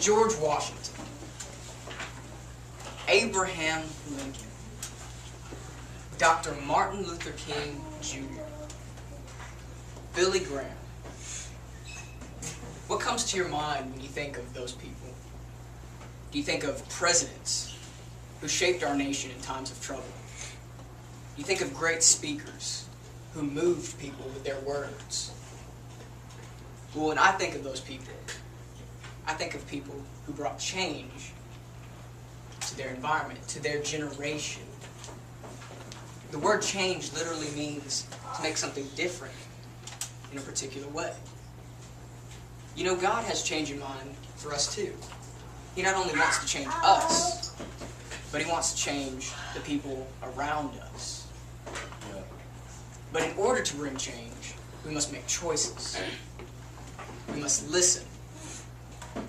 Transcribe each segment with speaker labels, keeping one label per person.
Speaker 1: George Washington, Abraham Lincoln, Dr. Martin Luther King Jr., Billy Graham. What comes to your mind when you think of those people? Do you think of presidents who shaped our nation in times of trouble? Do you think of great speakers who moved people with their words? Well, when I think of those people, I think of people who brought change to their environment, to their generation. The word change literally means to make something different in a particular way. You know, God has change in mind for us too. He not only wants to change us, but He wants to change the people around us. Yeah. But in order to bring change, we must make choices. We must listen,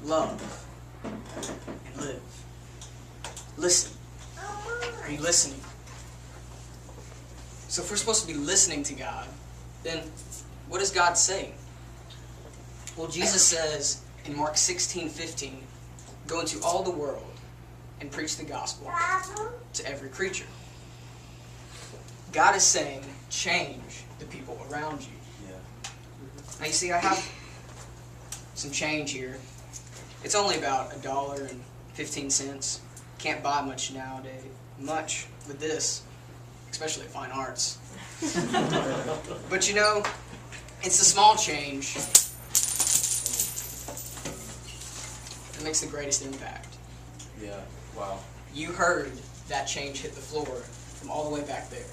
Speaker 1: love, and live. Listen. Are you listening? So if we're supposed to be listening to God, then what does God say? Well, Jesus says in Mark 16:15, go into all the world and preach the gospel to every creature. God is saying, change the people around you. Yeah. Now you see, I have some change here. It's only about $1.15. Can't buy much nowadays. Much with this, especially at fine arts. But you know, it's the small change that makes the greatest impact.
Speaker 2: Yeah, wow.
Speaker 1: You heard that change hit the floor from all the way back there.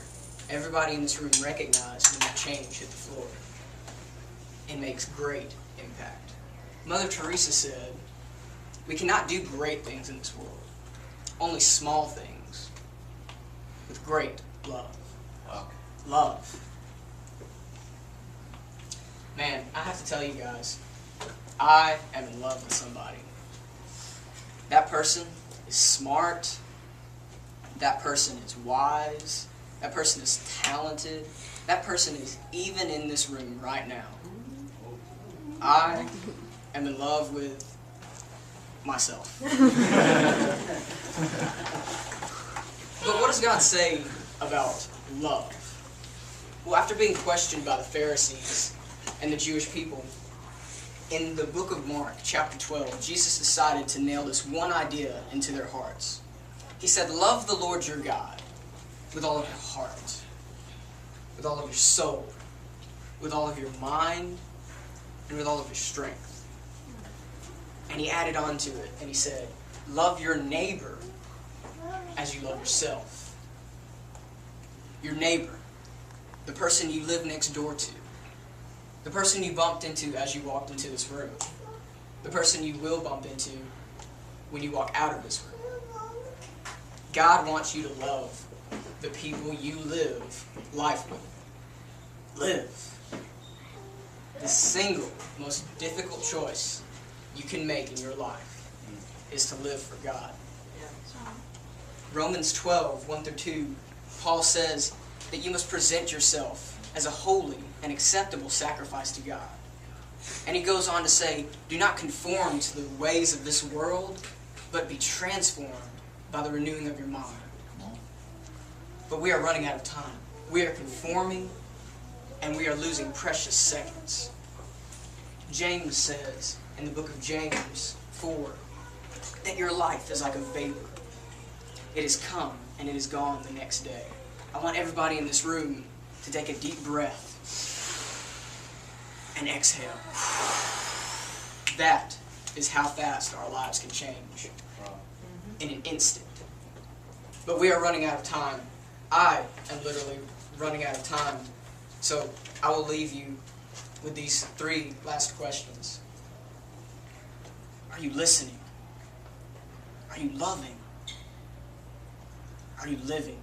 Speaker 1: Everybody in this room recognized when that change hit the floor. It makes great impact. Mother Teresa said, we cannot do great things in this world, only small things with great love.
Speaker 2: Wow.
Speaker 1: Love. Man, I have to tell you guys, I am in love with somebody. That person is smart. That person is wise. That person is talented. That person is even in this room right now. I am in love with myself. But what does God say about love? Well, after being questioned by the Pharisees and the Jewish people, in the book of Mark, chapter 12, Jesus decided to nail this one idea into their hearts. He said, love the Lord your God with all of your heart, with all of your soul, with all of your mind, and with all of your strength. And he added on to it, and he said, love your neighbor as you love yourself. Your neighbor, the person you live next door to, the person you bumped into as you walked into this room, the person you will bump into when you walk out of this room. God wants you to love the people you live life with. Live. The single most difficult choice you can make in your life is to live for God. Romans 12, 1-2, Paul says that you must present yourself as a holy and acceptable sacrifice to God. And he goes on to say, do not conform to the ways of this world, but be transformed by the renewing of your mind. But we are running out of time. We are conforming, and we are losing precious seconds. James says in the book of James 4 that your life is like a vapor. It has come and it is gone the next day. I want everybody in this room to take a deep breath and exhale. That is how fast our lives can change in an instant. But we are running out of time. I am literally running out of time. So I will leave you with these 3 last questions. Are you listening? Are you loving? Are you living?